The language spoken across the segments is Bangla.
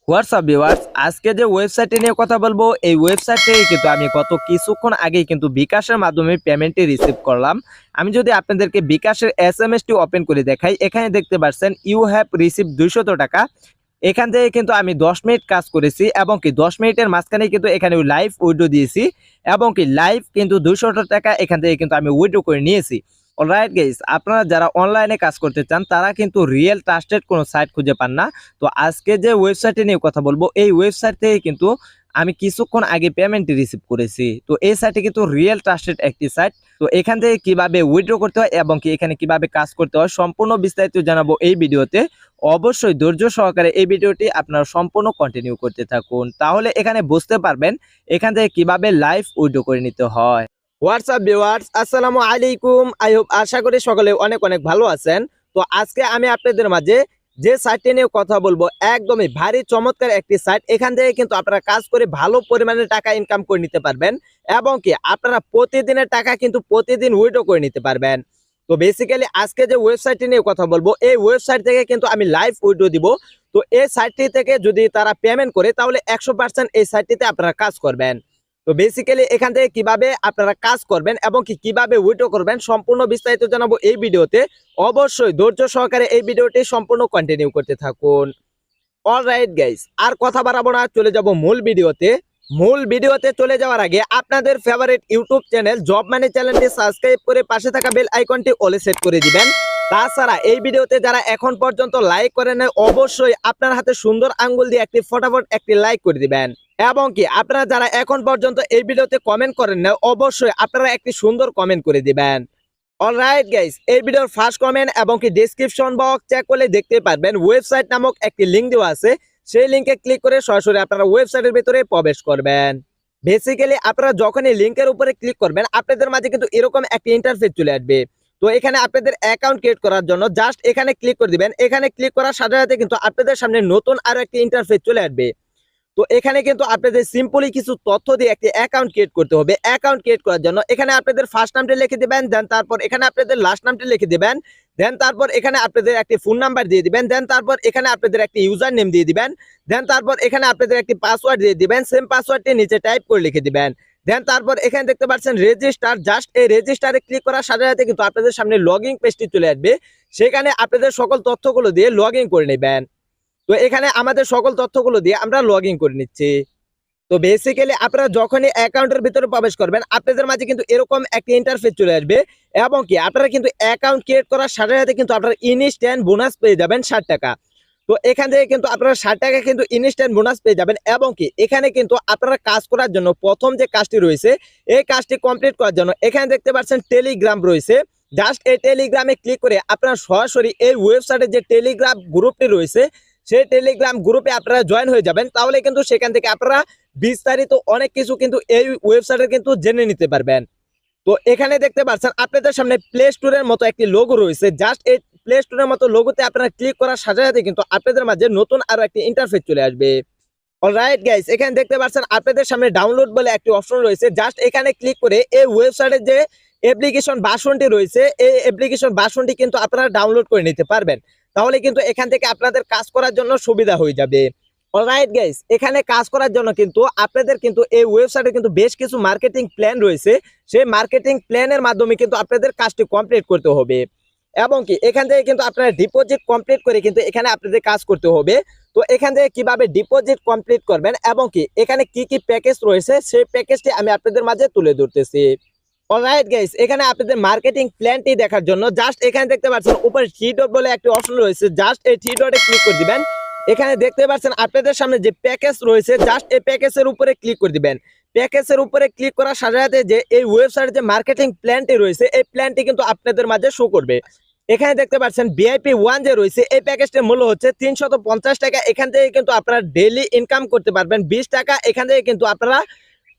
হোয়াটসঅ্যাপ ভিউয়ার্স, আজকে যে ওয়েবসাইটটি নিয়ে কথা বলবো এই ওয়েবসাইটে কিন্তু আমি গত কিছুক্ষণ আগেই কিন্তু বিকাশের মাধ্যমে পেমেন্টটি রিসিভ করলাম। আমি যদি আপনাদেরকে বিকাশের এসএমএসটি ওপেন করে দেখাই, এখানে দেখতে পাচ্ছেন ইউ হ্যাভ রিসিভ 200 টাকা। এখান থেকে কিন্তু আমি 10 মিনিট কাজ করেছি এবং কি 10 মিনিটের মাঝখানে কিন্তু এখানে লাইভ উইড্রো দিয়েছি এবং কি লাইভ কিন্তু 200 টাকা এখান থেকে কিন্তু আমি উইড্রো করে নিয়েছি। অলরাইট গাইস, আপনারা যারা অনলাইনে কাজ করতে চান তারা কিন্তু রিয়েল ট্রাস্টেড কোনো সাইট খুঁজে পান না। তো আজকে যে ওয়েবসাইটে নিয়ে কথা বলবো এই ওয়েবসাইট থেকে কিন্তু আমি কিছুক্ষণ আগে পেমেন্টটি রিসিভ করেছি। তো এই সাইটে কিন্তু রিয়েল ট্রাস্টেড একটি সাইট। তো এখান থেকে কিভাবে উইথড্র করতে হয় এবং কি এখানে কিভাবে কাজ করতে হয় সম্পূর্ণ বিস্তারিত জানাবো এই ভিডিওতে। অবশ্যই ধৈর্য সহকারে এই ভিডিওটি আপনারা সম্পূর্ণ কন্টিনিউ করতে থাকুন, তাহলে এখানে বুঝতে পারবেন এখান থেকে কিভাবে লাইভ উইথড্র করে নিতে হয়। হোয়াটসঅ্যাপ ভিউয়ার্স, আসসালামু আলাইকুম। আশা করি সকলে অনেক অনেক ভালো আছেন। তো আজকে আমি আপনাদের মাঝে যে সাইটটি নিয়ে কথা বলবো একদমই ভারী চমৎকার একটি সাইট। এখান থেকে কিন্তু আপনারা কাজ করে ভালো পরিমাণে টাকা ইনকাম করে নিতে পারবেন এবং কি আপনারা প্রতিদিনের টাকা কিন্তু প্রতিদিন উইথড্র করে নিতে পারবেন। তো বেসিক্যালি আজকে যে ওয়েবসাইটটি নিয়ে কথা বলবো এই ওয়েবসাইট থেকে কিন্তু আমি লাইভ উইথড্র দিব। তো এই সাইটটি থেকে যদি তারা পেমেন্ট করে তাহলে 100% এই সাইটটিতে আপনারা কাজ করবেন। তো বেসিক্যালি এখান থেকে কিভাবে আপনারা কাজ করবেন এবং কিভাবে উইথড্র করবেন সম্পূর্ণ বিস্তারিত জানাবো এই ভিডিওতে। অবশ্যই ধৈর্য সহকারে এই ভিডিওটি সম্পূর্ণ কন্টিনিউ করতে থাকুন। অলরাইট গাইস, আর কথা বাড়াবো না, চলে যাব মূল ভিডিওতে চলে যাওয়ার আগে আপনাদের ফেভারিট ইউটিউব চ্যানেল জব মানি চ্যানেলটি সাবস্ক্রাইব করে পাশে থাকা বেল আইকনটি অলে সেট করে দিবেন। তাছাড়া এই ভিডিওতে যারা এখন পর্যন্ত লাইক করেন নাই অবশ্যই আপনার হাতে সুন্দর আঙ্গুল দিয়ে একটি ফটাফট একটি লাইক করে দিবেন এবং কি আপনারা যারা এখন পর্যন্ত এই ভিডিওতে কমেন্ট করেন না অবশ্যই আপনারা একটি সুন্দর কমেন্ট করে দিবেন। অলরাইট গাইস, এই ভিডিওর ফার্স্ট কমেন্ট এবং কি ডেসক্রিপশন বক্স চেক করলে দেখতে পারবেন ওয়েবসাইট নামক একটি লিংক দেওয়া আছে। সেই লিংকে ক্লিক করে সরাসরি আপনারা ওয়েবসাইটের ভিতরে প্রবেশ করবেন। বেসিক্যালি আপনারা যখনই লিংকের উপরে ক্লিক করবেন আপনাদের মাঝে কিন্তু এরকম একটি ইন্টারফেস চলে আসবে। তো এখানে আপনাদের অ্যাকাউন্ট ক্রিয়েট করার জন্য জাস্ট এখানে ক্লিক করে দিবেন। এখানে ক্লিক করার সাথে সাথে কিন্তু আপনাদের সামনে নতুন আরো একটি ইন্টারফেস চলে আসবে। তো এখানে কিন্তু আপনাদের সিম্পলি কিছু তথ্য দিয়ে একটি অ্যাকাউন্ট ক্রিয়েট করতে হবে। অ্যাকাউন্ট ক্রিয়েট করার জন্য এখানে আপনাদের ফার্স্ট নামটি লিখে দিবেন, দেন তারপর এখানে আপনাদের লাস্ট নামটি লিখে দিবেন, দেন তারপর এখানে আপনাদের একটি ফোন নাম্বার দিয়ে দিবেন, দেন তারপর এখানে আপনাদের একটি ইউজার নেম দিয়ে দিবেন, দেন তারপর এখানে আপনাদের একটি পাসওয়ার্ড দিয়ে দিবেন। সেম পাসওয়ার্ডটি নিচে টাইপ করে লিখে দিবেন। দেন তারপর এখানে দেখতে পাচ্ছেন রেজিস্টার, জাস্ট এই রেজিস্টারে ক্লিক করার সাথে সাথে কিন্তু আপনাদের সামনে লগইন পেজটি চলে আসবে। সেখানে আপনাদের সকল তথ্যগুলো দিয়ে লগইন করে নেবেন। তো এখানে আমাদের সকল তথ্যগুলো দিয়ে আমরা লগ ইন করে নিচ্ছি। তো বেসিক্যালি আপনারা যখনই অ্যাকাউন্টের ভিতরে প্রবেশ করবেন আপনাদের মাঝে কিন্তু এরকম একটা ইন্টারফেস চলে আসবে এবং কি আপনারা কিন্তু অ্যাকাউন্ট ক্রিয়েট করার সাথে সাথে কিন্তু আপনারা ইনস্ট্যান্ট বোনাস পেয়ে যাবেন 60 টাকা। তো এখান থেকে কিন্তু আপনারা 60 টাকা কিন্তু ইনস্ট্যান্ট বোনাস পেয়ে যাবেন এবং কি এখানে কিন্তু আপনারা কাজ করার জন্য প্রথম যে কাজটি রয়েছে এই কাজটি কমপ্লিট করার জন্য এখানে দেখতে পাচ্ছেন টেলিগ্রাম রয়েছে। জাস্ট এই টেলিগ্রামে ক্লিক করে আপনারা সরাসরি এই ওয়েবসাইটে যে টেলিগ্রাম গ্রুপটি রয়েছে সেই টেলিগ্রাম গ্রুপে আপনারা জয়েন হয়ে যাবেন। তাহলে কিন্তু সেখান থেকে আপনারা বিস্তারিত অনেক কিছু কিন্তু এই ওয়েবসাইটে কিন্তু জেনে নিতে পারবেন। তো এখানে দেখতে পাচ্ছেন আপনাদের সামনে প্লে স্টোরের মতো একটি লোগো রয়েছে। জাস্ট এই প্লে স্টোরের মতো লোগোতে আপনারা ক্লিক করার সাথে সাথে কিন্তু আপনাদের মাঝে নতুন আরো একটি ইন্টারফেস চলে আসবে। অলরাইট গাইস, এখানে দেখতে পাচ্ছেন আপনাদের সামনে ডাউনলোড বলে একটি অপশন রয়েছে। জাস্ট এখানে ক্লিক করে এই ওয়েবসাইটের যে অ্যাপ্লিকেশন ভার্সনটি রয়েছে এই অ্যাপ্লিকেশন ভার্সনটি কিন্তু আপনারা ডাউনলোড করে নিতে পারবেন। তাহলে কিন্তু এখান থেকে আপনাদের কাজ করার জন্য সুবিধা হয়ে যাবে। অলরাইট গাইস, এখানে কাজ করার জন্য কিন্তু আপনাদের কিন্তু এই ওয়েবসাইটে কিন্তু বেশ কিছু মার্কেটিং প্ল্যান রয়েছে। সেই মার্কেটিং প্ল্যানের মাধ্যমে কিন্তু আপনাদের কাজটি কমপ্লিট করতে হবে এবং কি এখান থেকে কিন্তু আপনারা ডিপোজিট কমপ্লিট করে কিন্তু এখানে আপনাদের কাজ করতে হবে। তো এখান থেকে কিভাবে ডিপোজিট কমপ্লিট করবেন এবং কি এখানে কি কি প্যাকেজ রয়েছে সেই প্যাকেজটি আমি আপনাদের মাঝে তুলে ধরতেছি। অলরাইট গাইস, এখানে আপনাদের মার্কেটিং প্ল্যানটি দেখার জন্য জাস্ট এখানে দেখতে পাচ্ছেন উপরে থ্রি ডট বলে একটি অপশন রয়েছে। জাস্ট এই থ্রি ডটে ক্লিক করে দিবেন। এখানে দেখতে পাচ্ছেন আপনাদের সামনে যে প্যাকেজ রয়েছে জাস্ট এই প্যাকেজের উপরে ক্লিক করে দিবেন। প্যাকেজের উপরে ক্লিক করার সাথে সাথে যে এই ওয়েবসাইটে যে মার্কেটিং প্ল্যানটি রয়েছে এই প্ল্যানটি কিন্তু আপনাদের মাঝে শো করবে। এখানে দেখতে পাচ্ছেন ভিআইপি 1 যে রয়েছে এই প্যাকেজটির মূল্য হচ্ছে 350 টাকা। এখান থেকে কিন্তু আপনারা ডেইলি ইনকাম করতে পারবেন 20 টাকা। এখান থেকে কিন্তু আপনারা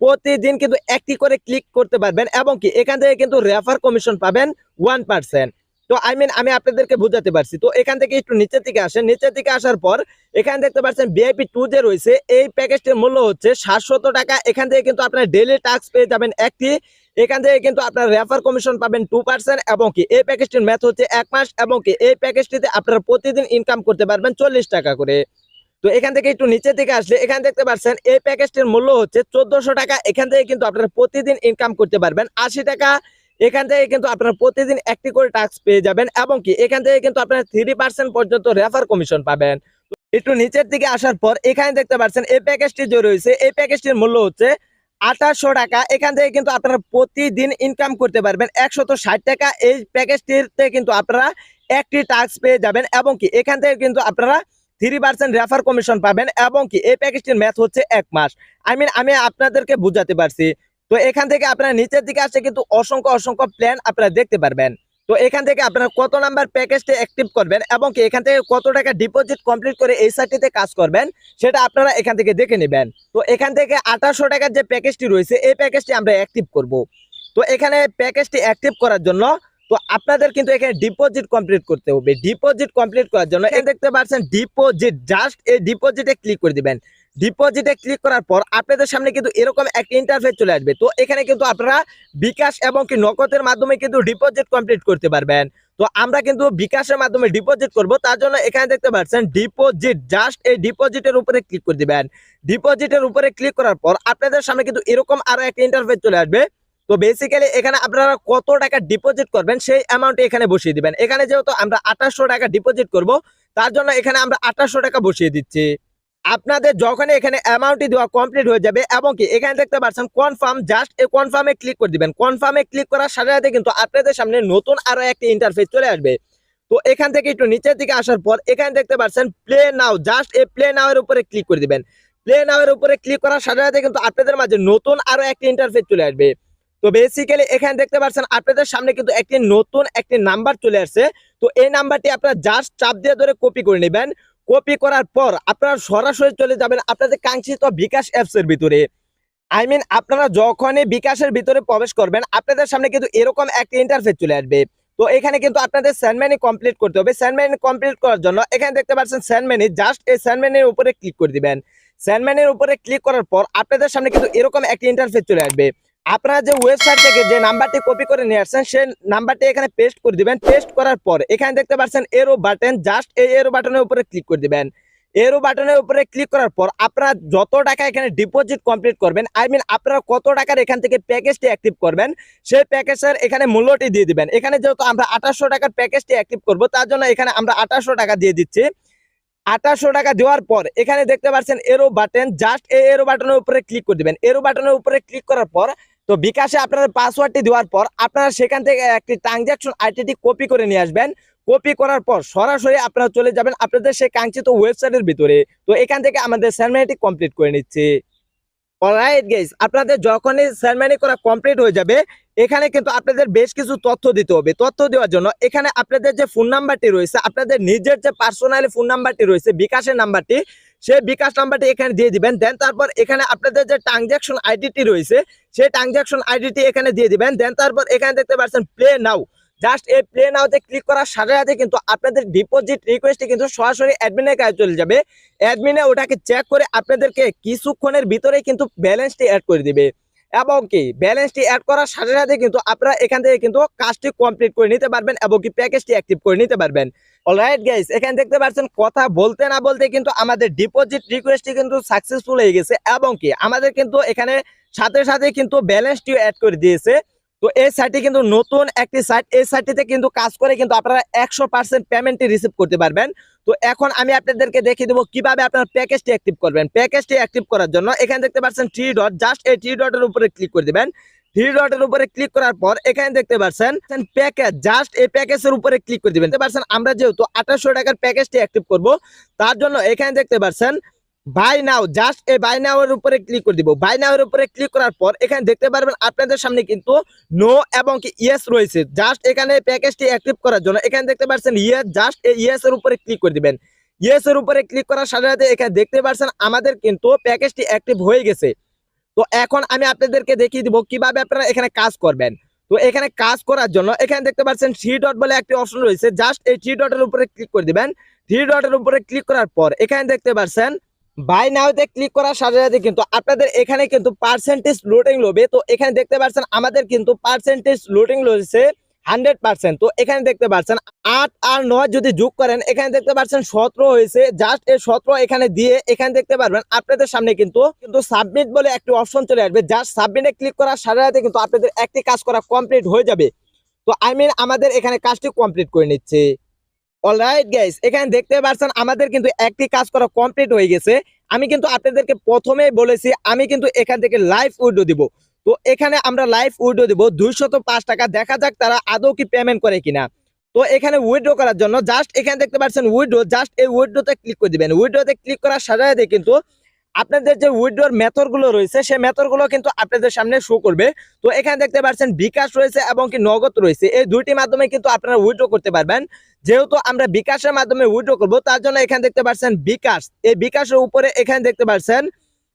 প্রতিদিন কিন্তু একটি করে ক্লিক করতে পারবেন এবং কি এখান থেকে কিন্তু রেফার কমিশন পাবেন 1%। তো আমি আপনাদেরকে বুঝাতে পারছি। তো এখান থেকে একটু নিচের দিকে আসেন। নিচের দিকে আসার পর এখানে দেখতে পাচ্ছেন ভিআইপি 2 যে রয়েছে এই প্যাকেজটির মূল্য হচ্ছে 700 টাকা। এখান থেকে কিন্তু আপনারা ডেইলি টাস্ক পেয়ে যাবেন একটি। এখান থেকে কিন্তু আপনারা রেফার কমিশন পাবেন 2% এবং কি এই প্যাকেজটির মেয়াদ হচ্ছে 1 মাস এবং কি এই প্যাকেজটিতে আপনারা প্রতিদিন ইনকাম করতে পারবেন 40 টাকা করে। তো এখান থেকে একটু নিচের দিকে আসলে এখানে দেখতে পাচ্ছেন এই প্যাকেজটির মূল্য হচ্ছে 1400 টাকা। এখান থেকে কিন্তু আপনারা প্রতিদিন ইনকাম করতে পারবেন 80 টাকা। এখান থেকে কিন্তু আপনারা প্রতিদিন একটি করে টাস্ক পেয়ে যাবেন এবং কি এখান থেকে কিন্তু আপনারা 3% পর্যন্ত রেফার কমিশন পাবেন। একটু নিচের দিকে আসার পর এখানে দেখতে পাচ্ছেন এই প্যাকেজটি যে রয়েছে এই প্যাকেজটির মূল্য হচ্ছে 2800 টাকা। এখান থেকে কিন্তু আপনারা প্রতিদিন ইনকাম করতে পারবেন 160 টাকা। এই প্যাকেজটিতে কিন্তু আপনারা একটি টাস্ক পেয়ে যাবেন এবং কি এখান থেকে কিন্তু আপনারা 3% রেফার কমিশন পাবেন এবং কি এই প্যাকেজটির ম্যাথ হচ্ছে 1 মাস। আমি আপনাদেরকে বুঝাতে পারছি। তো এখান থেকে আপনারা নিচের দিকে আসলে কিন্তু অসংখ্য প্ল্যান আপনারা দেখতে পারবেন। তো এখান থেকে আপনারা কত নাম্বার প্যাকেজটা অ্যাক্টিভ করবেন এবং কি এখান থেকে কত টাকা ডিপোজিট কমপ্লিট করে এই সাইটটিতে কাজ করবেন সেটা আপনারা এখান থেকে দেখে নেবেন। তো এখান থেকে 2800 টাকার যে প্যাকেজটি রয়েছে এই প্যাকেজটি আমরা অ্যাক্টিভ করব। তো এখানে প্যাকেজটি অ্যাক্টিভ করার জন্য তো আপনাদের কিন্তু এখানে ডিপোজিট কমপ্লিট করতে হবে। ডিপোজিট কমপ্লিট করার জন্য এখানে দেখতে পাচ্ছেন ডিপোজিট, জাস্ট এই ডিপোজিটে ক্লিক করে দিবেন। ডিপোজিটে ক্লিক করার পর আপনাদের সামনে কিন্তু এরকম একটা ইন্টারফেস চলে আসবে। তো এখানে কিন্তু আপনারা বিকাশ এবং কি নগদের মাধ্যমে কিন্তু ডিপোজিট কমপ্লিট করতে পারবেন। তো আমরা কিন্তু বিকাশের মাধ্যমে ডিপোজিট করব, তার জন্য এখানে দেখতে পাচ্ছেন ডিপোজিট, জাস্ট এই ডিপোজিটের উপরে ক্লিক করে দিবেন। ডিপোজিটের উপরে ক্লিক করার পর আপনাদের সামনে কিন্তু এরকম আরো একটা ইন্টারফেস চলে আসবে। তো বেসিক্যালি এখানে আপনারা কত টাকা ডিপোজিট করবেন সেই অ্যামাউন্ট এখানে বসিয়ে দিবেন। এখানে যেহেতু আমরা 2800 টাকা ডিপোজিট করব তার জন্য এখানে আমরা 2800 টাকা বসিয়ে দিচ্ছি। আপনাদের যখন এখানে অ্যামাউন্টটি দেওয়া কমপ্লিট হয়ে যাবে এবং কি এখানে দেখতে পাচ্ছেন কনফার্ম, জাস্ট এই কনফার্মে ক্লিক করে দিবেন। কনফার্মে ক্লিক করার সাথে সাথে কিন্তু আপনাদের সামনে নতুন আরো একটা ইন্টারফেস চলে আসবে। তো এখান থেকে একটু নিচের দিকে আসার পর এখানে দেখতে পাচ্ছেন প্লে নাও, জাস্ট এই প্লে নাও এর উপরে ক্লিক করে দিবেন। প্লে নাও এর উপরে ক্লিক করার সাথে সাথে কিন্তু আপনাদের মাঝে নতুন আরো একটা ইন্টারফেস চলে আসবে। তো বেসিক্যালি এখানে দেখতে পাচ্ছেন আপনাদের সামনে কিন্তু একটি নাম্বার চলে আসছে। তো এই নাম্বারটি আপনারা জাস্ট চাপ দিয়ে ধরে কপি করে নেবেন। কপি করার পর আপনারা সরাসরি চলে যাবেন আপনাদের কাঙ্ক্ষিত বিকাশ অ্যাপস এর ভিতরে। আপনারা যখনই বিকাশের ভিতরে প্রবেশ করবেন আপনাদের সামনে কিন্তু এরকম একটা ইন্টারফেস চলে আসবে। তো এখানে কিন্তু আপনাদের সেন্ড মানি কমপ্লিট করতে হবে। সেন্ড মানি কমপ্লিট করার জন্য এখানে দেখতে পাচ্ছেন সেন্ড মানি, জাস্ট এই সেন্ড মানির উপরে ক্লিক করে দিবেন। সেন্ড মানির উপরে ক্লিক করার পর আপনাদের সামনে কিন্তু এরকম একটা ইন্টারফেস চলে আসবে। আপনারা যে ওয়েবসাইট থেকে যে নাম্বারটি কপি করে নিয়ে আসছেন সেই নাম্বারটি এখানে পেস্ট করে দিবেন। পেস্ট করার পর এখানে দেখতে পাচ্ছেন এরো বাটন, জাস্ট এই এরো বাটনের উপরে ক্লিক করে দিবেন। এরো বাটনের উপরে ক্লিক করার পর আপনারা যত টাকা এখানে ডিপোজিট কমপ্লিট করবেন, আপনারা কত টাকার এখান থেকে প্যাকেজটি অ্যাক্টিভ করবেন সেই প্যাকেজের এখানে মূল্যটি দিয়ে দিবেন। এখানে যেহেতু আমরা 2800 টাকার প্যাকেজটি অ্যাক্টিভ করব তার জন্য এখানে আমরা 2800 টাকা দিয়ে দিচ্ছি। 2800 টাকা দেওয়ার পর এখানে দেখতে পাচ্ছেন এরো বাটন, জাস্ট এই এরো বাটনের উপরে ক্লিক করে দিবেন। এরো বাটনের উপরে ক্লিক করার পর তো বিকাশে আপনার পাসওয়ার্ডটি দেওয়ার পর আপনারা সেখান থেকে একটি ট্রানজাকশন আইডিটি কপি করে নিয়ে আসবেন। কপি করার পর সরাসরি আপনারা চলে যাবেন আপনাদের সেই কাঙ্ক্ষিত ওয়েবসাইটের ভিতরে। তো এখান থেকে আমাদের সেলমানিটি কমপ্লিট করে নিচ্ছি। অলরাইট গাইস, আপনাদের যখনই সেলমানি করা কমপ্লিট হয়ে যাবে এখানে কিন্তু আপনাদের বেশ কিছু তথ্য দিতে হবে। তথ্য দেওয়ার জন্য এখানে আপনাদের যে ফোন নাম্বারটি রয়েছে, আপনাদের নিজের যে পার্সোনালি ফোন নাম্বারটি রয়েছে বিকাশের নাম্বারটি, সেই বিকাশ নাম্বারটি এখানে দিয়ে দিবেন। দেন তারপর এখানে আপনাদের যে ট্রানজাকশন আইডিটি রয়েছে সেই ট্রানজাকশন আইডিটি এখানে দিয়ে দিবেন। দেন তারপর এখানে দেখতে পাচ্ছেন প্লে নাও, জাস্ট এই প্লে নাওতে ক্লিক করার সাথে সাথে কিন্তু আপনাদের ডিপোজিট রিকোয়েস্টটি কিন্তু সরাসরি অ্যাডমিনের কাছে চলে যাবে। অ্যাডমিনে ওটাকে চেক করে আপনাদেরকে কিছুক্ষণের ভিতরে কিন্তু ব্যালেন্সটি অ্যাড করে দিবে এবং কি ব্যালেন্সটি অ্যাড করার সাথে সাথে কিন্তু আপনারা এখান থেকে কিন্তু কাজটি কমপ্লিট করে নিতে পারবেন এবং কি প্যাকেজটি অ্যাক্টিভ করে নিতে পারবেন। অলরাইট গাইস, এখানে দেখতে পাচ্ছেন কথা বলতে না বলতে কিন্তু আমাদের ডিপোজিট রিকোয়েস্টটি কিন্তু সাকসেসফুল হয়ে গেছে এবং কি আমাদের কিন্তু এখানে সাথে সাথে কিন্তু ব্যালেন্সটিও অ্যাড করে দিয়েছে। তো এই সাইটটি কিন্তু নতুন একটি সাইট, এই সাইটটিতে কিন্তু কাজ করে কিন্তু আপনারা 100% পেমেন্টটি রিসিভ করতে পারবেন। তো এখন আমি আপনাদেরকে দেখিয়ে দেবো কিভাবে আপনারা প্যাকেজটি অ্যাক্টিভ করবেন। প্যাকেজটি অ্যাক্টিভ করার জন্য এখানে দেখতে পাচ্ছেন 3 ডট, জাস্ট এই 3 ডটের উপরে ক্লিক করে দিবেন। 3 ডটের উপরে ক্লিক করার পর এখানে দেখতে পাচ্ছেন প্যাকেজ, জাস্ট এই প্যাকেজের উপরে ক্লিক করে দিবেন। দেখতে পাচ্ছেন আমরা যেহেতু 2800 টাকার প্যাকেজটি অ্যাক্টিভ করব তার জন্য এখানে দেখতে পাচ্ছেন বাই নাও, জাস্ট এই বাই নাও এর উপরে ক্লিক করে দিব। বাই নাও এর উপরে ক্লিক করার পর এখানে দেখতে পারবেন আপনাদের সামনে কিন্তু নো এবং কি ইয়েস রয়েছে। জাস্ট এখানে প্যাকেজটি অ্যাক্টিভ করার জন্য এখানে দেখতে পাচ্ছেন ইয়েস, জাস্ট এই ইয়েস এর উপরে ক্লিক করে দিবেন। ইয়েস এর উপরে ক্লিক করার সাথে সাথে এখানে দেখতে পাচ্ছেন আমাদের কিন্তু প্যাকেজটি অ্যাক্টিভ হয়ে গেছে। তো এখন আমি আপনাদেরকে দেখিয়ে দিব কিভাবে আপনারা এখানে কাজ করবেন। তো এখানে কাজ করার জন্য এখানে দেখতে পাচ্ছেন 3 ডট বলে একটি অপশন রয়েছে, জাস্ট এই 3 ডটের উপরে ক্লিক করে দিবেন। 3 ডটের উপরে ক্লিক করার পর এখানে দেখতে পাচ্ছেন বাই নাওতে ক্লিক করার সাথে সাথে কিন্তু আপনাদের এখানে কিন্তু পার্সেন্টেজ লোডিং লবে। তো এখানে দেখতে পাচ্ছেন আমাদের কিন্তু পার্সেন্টেজ লোডিং রয়েছে 100%। তো এখানে দেখতে পাচ্ছেন 8 আর 9 যদি যোগ করেন এখানে দেখতে পাচ্ছেন 17 হয়েছে। জাস্ট এই 17 এখানে দিয়ে এখানে দেখতে পারবেন আপনাদের সামনে কিন্তু সাবমিট বলে একটি অপশন চলে আসবে। জাস্ট সাবমিটে ক্লিক করার সাথে সাথে কিন্তু আপনাদের একটি কাজ করা কমপ্লিট হয়ে যাবে। তো আমাদের এখানে কাজটি কমপ্লিট করে নিচ্ছে। অলরাইট গাইস, এখানে দেখতে পাচ্ছেন আমাদের কিন্তু একটি কাজ করা কমপ্লিট হয়ে গেছে। আমি কিন্তু আপনাদেরকে প্রথমেই বলেছি আমি কিন্তু এখান থেকে লাইভ উইড্রো দিব। তো এখানে আমরা লাইভ উইড্রো দিব 205 টাকা। দেখা যাক তারা আদৌ কি পেমেন্ট করে কিনা। তো এখানে উইথড্র করার জন্য জাস্ট এখানে দেখতে পাচ্ছেন উইথড্র, জাস্ট এই উইথড্রতে ক্লিক করে দিবেন। উইথড্রতে ক্লিক করার সাথে সাথে কিন্তু আপনাদের যে উইথড্রর মেথড গুলো রয়েছে সেই মেথড গুলো কিন্তু আপনাদের সামনে শো করবে। তো এখানে দেখতে পাচ্ছেন বিকাশ রয়েছে এবং কি নগদ রয়েছে, এই দুইটি মাধ্যমে কিন্তু আপনারা উইথড্র করতে পারবেন। যেহেতু আমরা বিকাশের মাধ্যমে উইথড্র করব তার জন্য এখানে দেখতে পাচ্ছেন বিকাশ, এই বিকাশের উপরে এখানে দেখতে পাচ্ছেন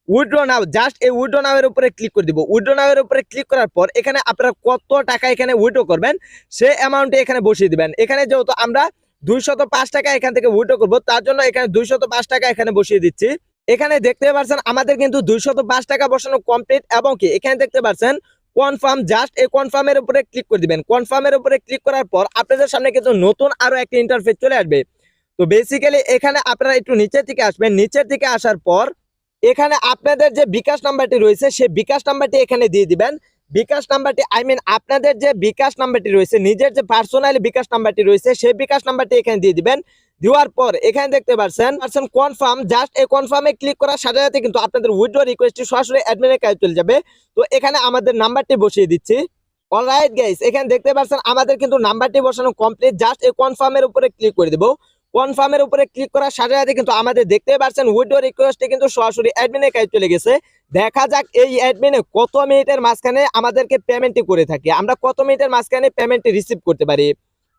উইথড্র নাও, জাস্ট এই উইথড্র নাও এর উপরে ক্লিক করে দিব। উইথড্র নাও এর উপরে ক্লিক করার পর এখানে আপনারা কত টাকা এখানে উইথড্র করবেন সেই অ্যামাউন্টে এখানে বসিয়ে দিবেন। এখানে যেহেতু আমরা 205 টাকা এখান থেকে উইথড্র করব তার জন্য এখানে 205 টাকা এখানে বসিয়ে দিচ্ছি। এখানে দেখতে পাচ্ছেন আমাদের কিন্তু 205 টাকা বসানো কমপ্লিট এবং কি এখানে দেখতে পাচ্ছেন কনফার্ম, জাস্ট এই কনফার্মের উপরে ক্লিক করে দিবেন। কনফার্মের উপরে ক্লিক করার পর আপনাদের সামনে কিন্তু নতুন আরো একটা ইন্টারফেস চলে আসবে। তো বেসিক্যালি এখানে আপনারা একটু নিচের দিকে আসবেন। নিচের দিকে আসার পর এখানে আপনাদের যে বিকাশ নাম্বারটি রয়েছে সেই বিকাশ নাম্বারটি এখানে দিয়ে দিবেন। বিকাশ নাম্বারটি আপনাদের যে বিকাশ নাম্বারটি রয়েছে, নিজের যে পার্সোনালি বিকাশ নাম্বারটি রয়েছে সেই বিকাশ নাম্বারটি এখানে দিয়ে দিবেন। দেওয়ার পর এখানে দেখতে পাচ্ছেন কনফার্ম, জাস্ট এই কনফার্মে ক্লিক করার সাথে সাথে কিন্তু আপনাদের উইথড্র রিকোয়েস্টটি সরাসরি অ্যাডমিনের কাছে চলে যাবে। তো এখানে আমাদের নাম্বারটি বসিয়ে দিচ্ছি। অলরাইট গাইস, এখানে দেখতে পাচ্ছেন আমাদের কিন্তু নাম্বারটি বসানো কমপ্লিট। জাস্ট এই কনফার্মের উপরে ক্লিক করে দেব। কনফার্মের উপরে ক্লিক করার সাথে সাথে কিন্তু আমাদের দেখতে পাচ্ছেন উইথড্র রিকোয়েস্টটি কিন্তু সরাসরি অ্যাডমিনের কাছে চলে গেছে। দেখা যাক এই অ্যাডমিনে কত মিনিটের মাঝখানে আমাদেরকে পেমেন্টটি করে থাকে, আমরা কত মিনিটের মাঝখানে পেমেন্টটি রিসিভ করতে পারি।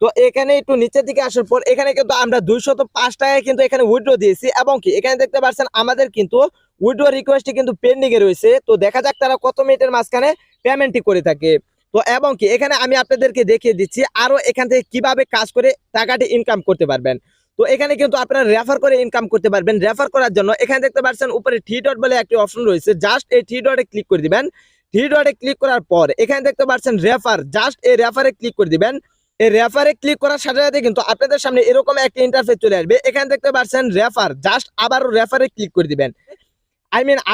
তো এখানে একটু নিচের দিকে আসার পর এখানে কিন্তু আমরা 205 টাকায় কিন্তু এখানে উইথড্র দিয়েছি এবং কি এখানে দেখতে পাচ্ছেন আমাদের কিন্তু উইথড্র রিকোয়েস্টটি কিন্তু পেন্ডিং এ রয়েছে। তো দেখা যাক তারা কত মিনিটের মাঝখানে পেমেন্টটি করে থাকে। তো এবং কি এখানে আমি আপনাদেরকে দেখিয়ে দিচ্ছি আরো এখান থেকে কিভাবে কাজ করে টাকাটি ইনকাম করতে পারবেন। তো এখানে কিন্তু আপনারা রেফার করে ইনকাম করতে পারবেন। রেফার করার জন্য এখানে দেখতে পাচ্ছেন উপরে থ্রি ডট বলে একটি অপশন রয়েছে, জাস্ট এই থ্রি ডটে ক্লিক করে দিবেন। থ্রি ডটে ক্লিক করার পর এখানে দেখতে পাচ্ছেন রেফার, জাস্ট এই রেফারে ক্লিক করে দিবেন। এই রেফারে ক্লিক করার সাথে সাথে কিন্তু আপনাদের সামনে এরকম একটা ইন্টারফেস চলে আসবে। এখানে দেখতে পাচ্ছেন রেফার, জাস্ট আবারও রেফারে ক্লিক করে দিবেন।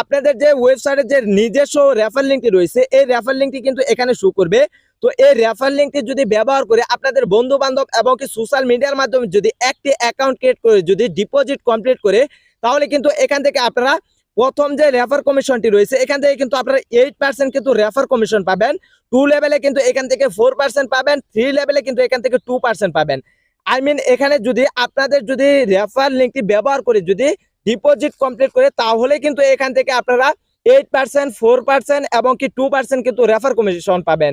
আপনাদের যে ওয়েবসাইটের যে নিজস্ব রেফার লিঙ্কটি রয়েছে এই রেফার লিঙ্কটি কিন্তু এখানে শো করবে। তো এই রেফার লিঙ্কটি যদি ব্যবহার করে আপনাদের বন্ধু বান্ধব এবং কি সোশ্যাল মিডিয়ার মাধ্যমে যদি একটি অ্যাকাউন্ট ক্রিয়েট করে যদি ডিপোজিট কমপ্লিট করে তাহলে কিন্তু এখান থেকে আপনারা প্রথম যে রেফার কমিশনটি রয়েছে এখান থেকে কিন্তু আপনারা 8% কিন্তু রেফার কমিশন পাবেন। 2 লেভেলে কিন্তু এখান থেকে 4% পাবেন, 3 লেভেলে কিন্তু এখান থেকে 2% পাবেন। এখানে যদি আপনাদের যদি রেফার লিঙ্কটি ব্যবহার করে যদি ডিপোজিট কমপ্লিট করে তাহলে কিন্তু এখান থেকে আপনারা 8%, 4% এবং কি 2% কিন্তু রেফার কমিশন পাবেন।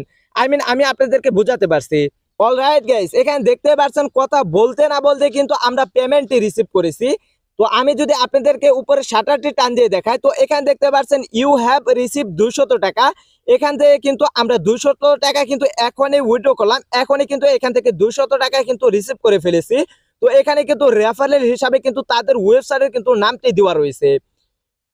আমি আপনাদেরকে বোঝাতে পারছি। অলরাইট গাইস, এখানে দেখতে পাচ্ছেন কথা বলতে না বলতে কিন্তু আমরা পেমেন্টটি রিসিভ করেছি। তো আমি যদি আপনাদেরকে উপরে শাটারটি টান দিয়ে দেখাই তো এখানে দেখতে পাচ্ছেন ইউ হ্যাভ রিসিভ 200 টাকা। এখান থেকে কিন্তু আমরা 200 টাকা কিন্তু এখনই উইথড্র করলাম, এখনই কিন্তু এখান থেকে 200 টাকা কিন্তু রিসিভ করে ফেলেছি। তো এখানে কিন্তু রেফারেল হিসাবে কিন্তু তাদের ওয়েবসাইটের কিন্তু নামটি দেওয়া রয়েছে।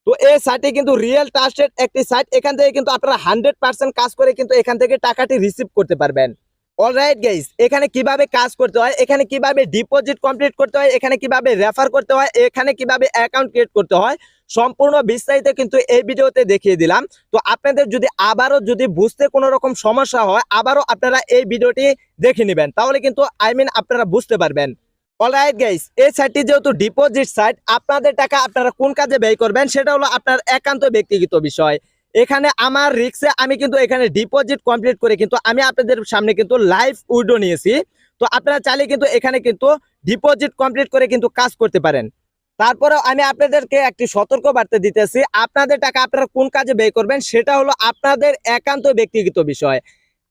তো এই সাইটটি কিন্তু রিয়েল ট্রাস্টেড একটি সাইট, এখান থেকে কিন্তু আপনারা 100% কাজ করে কিন্তু এখান থেকে টাকাটি রিসিভ করতে পারবেন। অলরাইট গাইস, এখানে কিভাবে কাজ করতে হয়, এখানে কিভাবে ডিপোজিট কমপ্লিট করতে হয়, এখানে কিভাবে রেফার করতে হয়, এখানে কিভাবে অ্যাকাউন্ট ক্রিয়েট করতে হয় সম্পূর্ণ বিস্তারিত কিন্তু এই ভিডিওতে দেখিয়ে দিলাম। তো আপনাদের যদি আবারও যদি বুঝতে কোনো রকম সমস্যা হয় আবারও আপনারা এই ভিডিওটি দেখে নেবেন, তাহলে কিন্তু আপনারা বুঝতে পারবেন। অলরাইট গাইস, এই সাইটটি যেহেতু ডিপোজিট সাইট, আপনাদের টাকা আপনারা কোন কাজে ব্যয় করবেন সেটা হলো আপনার একান্ত ব্যক্তিগত বিষয়। এখানে আমার রিক্সে আমি কিন্তু এখানে ডিপোজিট কমপ্লিট করে কিন্তু আমি আপনাদের সামনে কিন্তু লাইভ উইড্রো নিয়েছি। তো আপনারা চাইলে কিন্তু এখানে কিন্তু ডিপোজিট কমপ্লিট করে কিন্তু কাজ করতে পারেন। তারপরেও আমি আপনাদেরকে একটি সতর্ক বার্তা দিতেছি, আপনাদের টাকা আপনারা কোন কাজে ব্যয় করবেন সেটা হলো আপনাদের একান্ত ব্যক্তিগত বিষয়।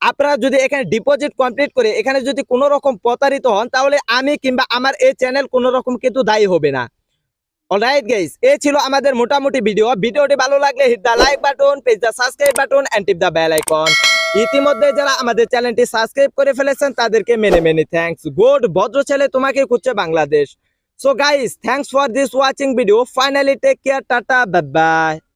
আপনারা যদি এখানে ডিপোজিট কমপ্লিট করে এখানে যদি কোনো রকম প্রতারিত হন তাহলে আমি কিংবা আমার এই চ্যানেল কোনো রকম কিন্তু দায়ী হবে না। অলরাইট গাইস, এই ছিল আমাদের মোটামুটি ভিডিওটি ভালো লাগলে hit the like button, press the subscribe button and tip the bell icon. ইতিমধ্যে যারা আমাদের চ্যানেলটি সাবস্ক্রাইব করে ফেলেছেন তাদেরকে মেনি থ্যাঙ্কস। গুড ভদ্র ছেলে তোমাকে খুঁজছে Bangladesh. So guys, thanks for this watching video. Finally take care, tata, bye by.